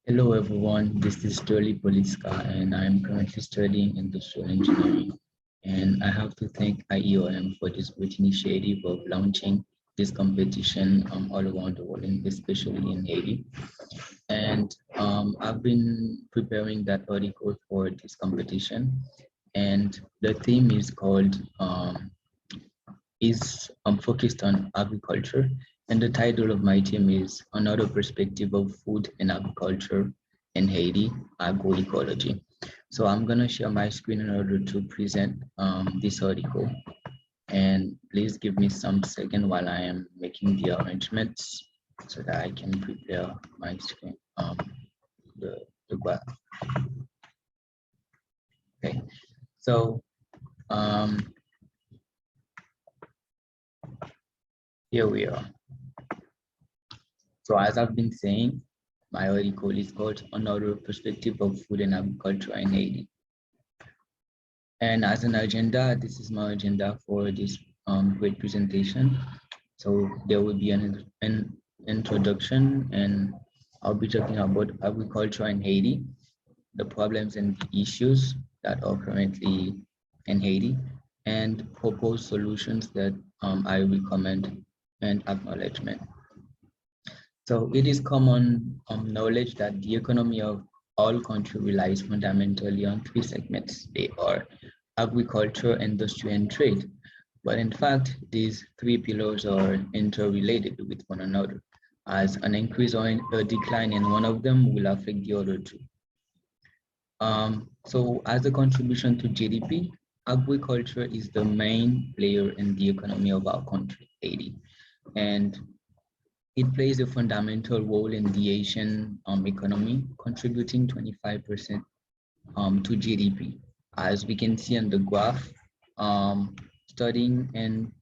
Hello everyone, this is Sterly Pauliscat and I'm currently studying industrial engineering. And I have to thank IEOM for this great initiative of launching this competition all around the world, and especially in Haiti. And I've been preparing that article for this competition, and the theme is called focused on agriculture, and the title of my team is Another Perspective of Food and Agriculture in Haiti, AgroEcology. So I'm gonna share my screen in order to present this article, and please give me some second while I am making the arrangements so that I can prepare my screen, the graph. Okay, so um, here we are. So as I've been saying, my article is called Another Perspective of Food and Agriculture in Haiti. And as an agenda, this is my agenda for this great presentation. So there will be an introduction, and I'll be talking about agriculture in Haiti, the problems and issues that are currently in Haiti, and proposed solutions that I recommend and acknowledgement. So it is common knowledge that the economy of all countries relies fundamentally on three segments. They are agriculture, industry, and trade. But in fact, these three pillars are interrelated with one another, as an increase or a decline in one of them will affect the other two. So as a contribution to GDP, agriculture is the main player in the economy of our country, Haiti. And it plays a fundamental role in the Asian economy, contributing 25% to GDP. As we can see on the graph, starting in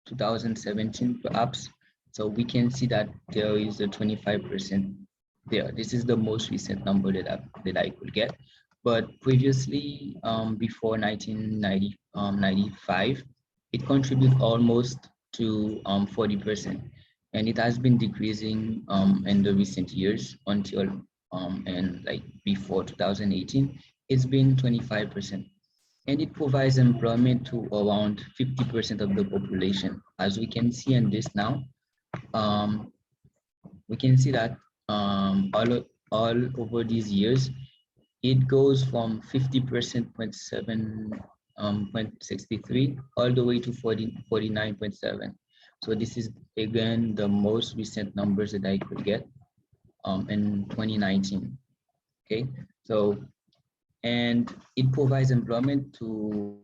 2017, perhaps, so we can see that there is a 25% there. This is the most recent number that I could get. But previously, before 1995, it contributed almost to 40%. And it has been decreasing in the recent years until and like before 2018, it's been 25%. And it provides employment to around 50% of the population. As we can see in this now, um, we can see that all over these years, it goes from 50% 0.63 all the way to 49.7. So this is again the most recent numbers that I could get in 2019. Okay, so and it provides employment to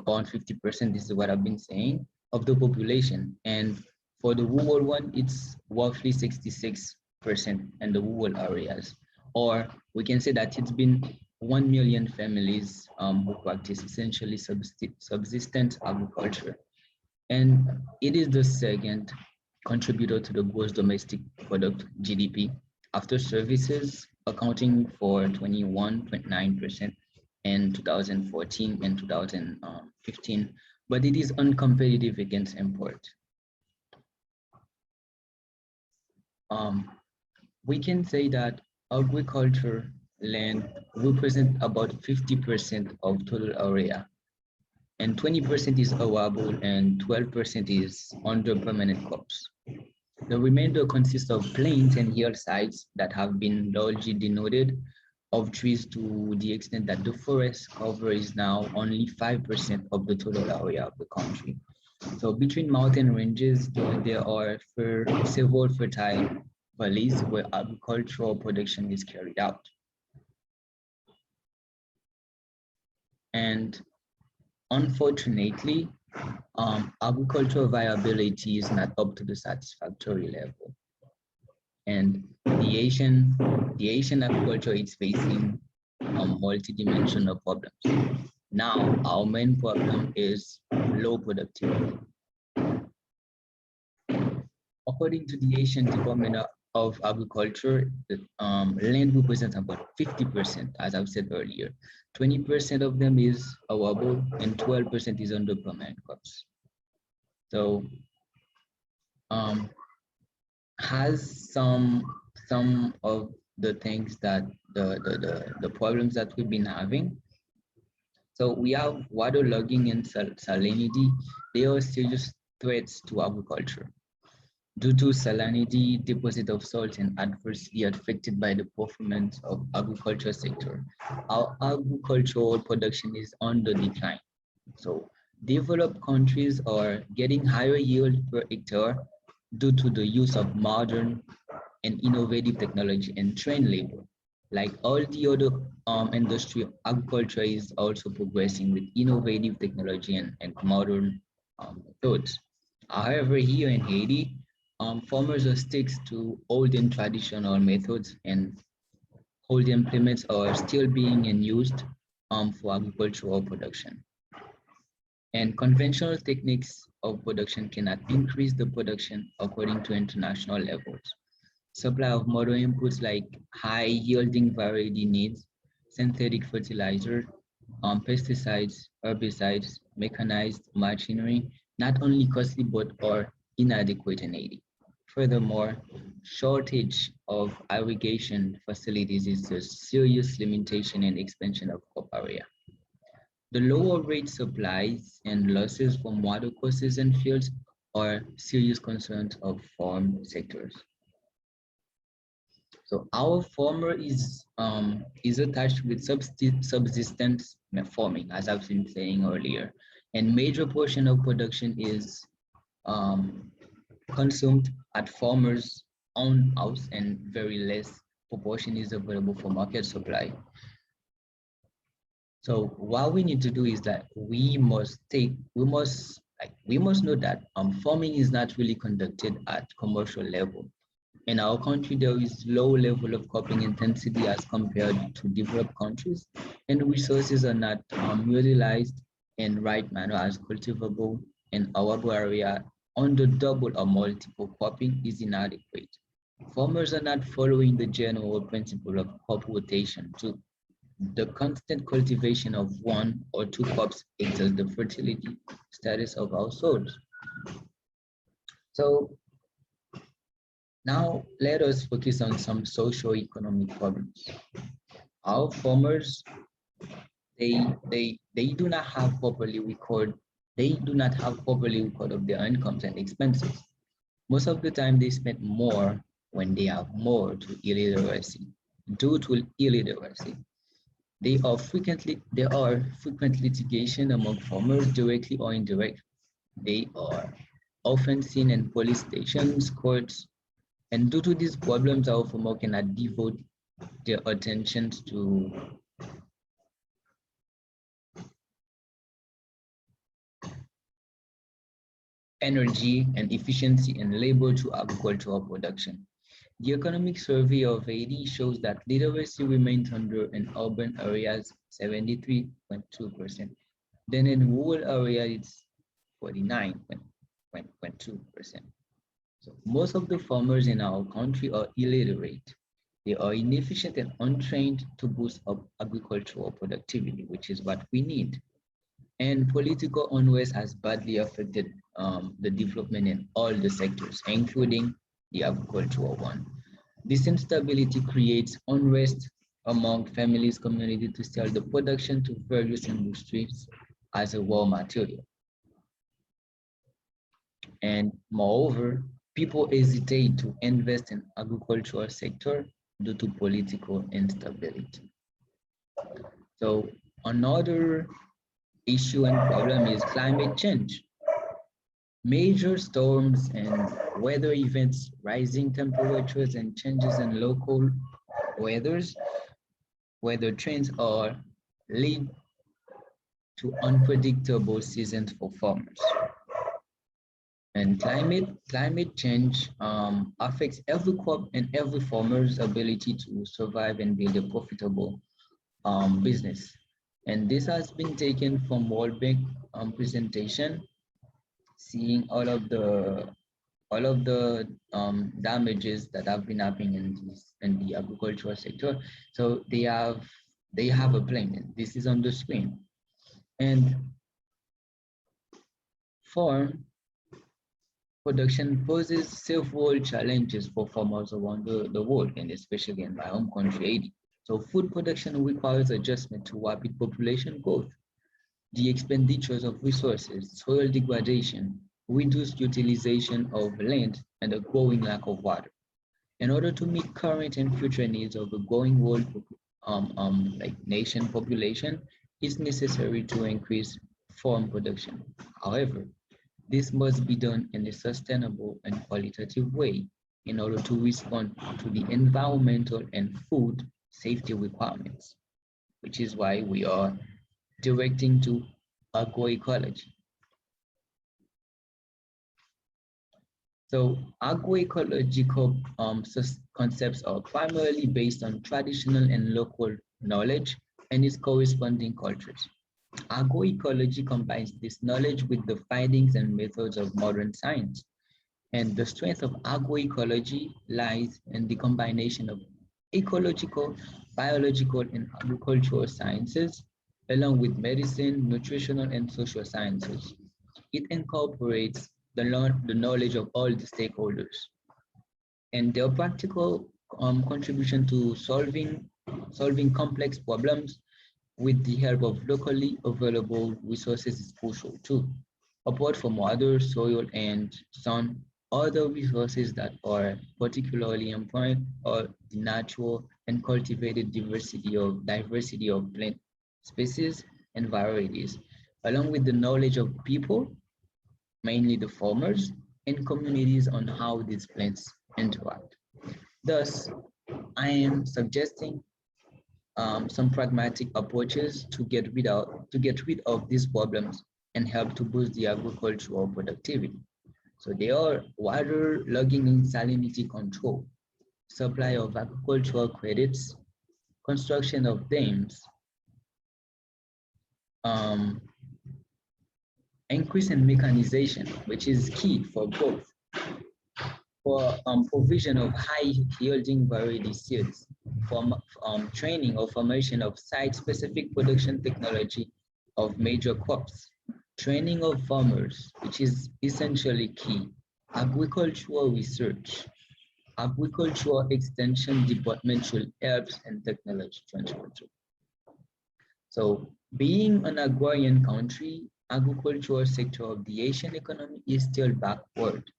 around 50%. This is what I've been saying of the population, and for the rural one, it's roughly 66% in the rural areas, or we can say that it's been 1 million families who practice essentially subsistence agriculture, and it is the second contributor to the gross domestic product (GDP) after services, accounting for 21.9% in 2014 and 2015, but it is uncompetitive against import. We can say that agriculture land represents about 50% of total area, and 20% is arable and 12% is under permanent crops. The remainder consists of plains and hillsides that have been largely denuded of trees to the extent that the forest cover is now only 5% of the total area of the country. So between mountain ranges, there are several fertile valleys where agricultural production is carried out. And unfortunately, agricultural viability is not up to the satisfactory level. And the Asian agriculture is facing multidimensional problems. Now, our main problem is low productivity. According to the Asian Department of Agriculture, the land represents about 50%, as I've said earlier. 20% of them is arable and 12% is under permanent crops. So has some of the things that the problems that we've been having. So we have waterlogging and salinity. They are serious threats to agriculture. Due to salinity, deposit of salt and adversely affected by the performance of agriculture sector, our agricultural production is on the decline. So developed countries are getting higher yield per hectare due to the use of modern and innovative technology and trained labor. Like all the other industry, agriculture is also progressing with innovative technology and modern methods. However, here in Haiti, farmers are sticks to old and traditional methods, and old implements are still being used for agricultural production. And conventional techniques of production cannot increase the production according to international levels. Supply of modern inputs like high yielding variety needs, synthetic fertilizer, pesticides, herbicides, mechanized machinery, not only costly but are inadequate in Haiti. Furthermore, shortage of irrigation facilities is a serious limitation and expansion of crop area. The lower rate supplies and losses from water courses and fields are serious concerns of farm sectors. So our farmer is attached with subsistence farming, as I've been saying earlier, and major portion of production is um, consumed at farmers' own house, and very less proportion is available for market supply. So what we need to do is that we must know that farming is not really conducted at commercial level. In our country, there is low level of cropping intensity as compared to developed countries, and resources are not utilized in right manner as cultivable in our area. Under double or multiple cropping is inadequate. Farmers are not following the general principle of crop rotation. So the constant cultivation of one or two crops alters the fertility status of our soils. So now let us focus on some socio-economic problems. Our farmers, they do not have properly record, they do not have properly record of their incomes and expenses. Most of the time they spend more when they have more to illiteracy. Due to illiteracy, there are frequent litigation among farmers directly or indirectly. They are often seen in police stations, courts, and due to these problems, our farmer cannot devote their attention to energy and efficiency and labor to agricultural production. The economic survey of Haiti shows that literacy remains under in urban areas 73.2%. Then in rural areas, it's 49.2%. So most of the farmers in our country are illiterate. They are inefficient and untrained to boost up agricultural productivity, which is what we need. And political unrest has badly affected the development in all the sectors, including the agricultural one. This instability creates unrest among families, community to sell the production to various industries as a raw material. And moreover, people hesitate to invest in agricultural sector due to political instability. So another issue and problem is climate change. Major storms and weather events, rising temperatures and changes in local weather trends are lead to unpredictable seasons for farmers. And climate change affects every crop and every farmer's ability to survive and build a profitable business. And this has been taken from World Bank presentation, seeing all of the damages that have been happening in the agricultural sector. So they have a plan. This is on the screen. And farm production poses several challenges for farmers around the world, and especially in my home country, Haiti. So food production requires adjustment to rapid population growth, the expenditures of resources, soil degradation, reduced utilization of land, and a growing lack of water. In order to meet current and future needs of a growing world nation population, it's necessary to increase farm production. However, this must be done in a sustainable and qualitative way in order to respond to the environmental and food safety requirements, which is why we are directing to agroecology. So agroecological concepts are primarily based on traditional and local knowledge and its corresponding cultures. Agroecology combines this knowledge with the findings and methods of modern science. And the strength of agroecology lies in the combination of ecological, biological, and agricultural sciences, along with medicine, nutritional, and social sciences. It incorporates the knowledge of all the stakeholders and their practical contribution to solving complex problems with the help of locally available resources is crucial too. Apart from water, soil, and sun, other resources that are particularly important are the natural and cultivated diversity of plant species and varieties, along with the knowledge of people, mainly the farmers, and communities on how these plants interact. Thus, I am suggesting some pragmatic approaches to get rid of these problems and help to boost the agricultural productivity. So they are water logging and salinity control, supply of agricultural credits, construction of dams, um, increase in mechanization, which is key for both for provision of high yielding variety seeds, for training or formation of site-specific production technology of major crops, training of farmers, which is essentially key, agricultural research, agricultural extension departmental helps and technology transfer too. So being an agrarian country, agricultural sector of the Asian economy is still backward.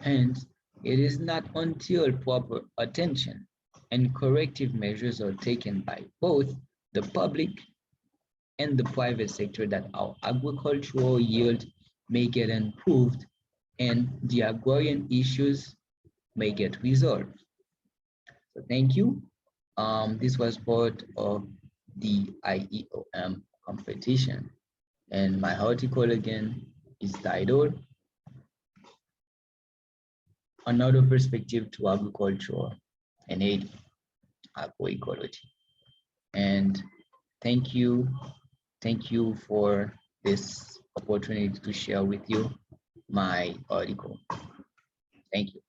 Hence, it is not until proper attention and corrective measures are taken by both the public and the private sector that our agricultural yield may get improved and the agrarian issues may get resolved. So thank you. This was part of the IEOM competition. And my article again is titled Another Perspective to Agriculture and Haiti, Agroecology. And thank you for this opportunity to share with you my article. Thank you.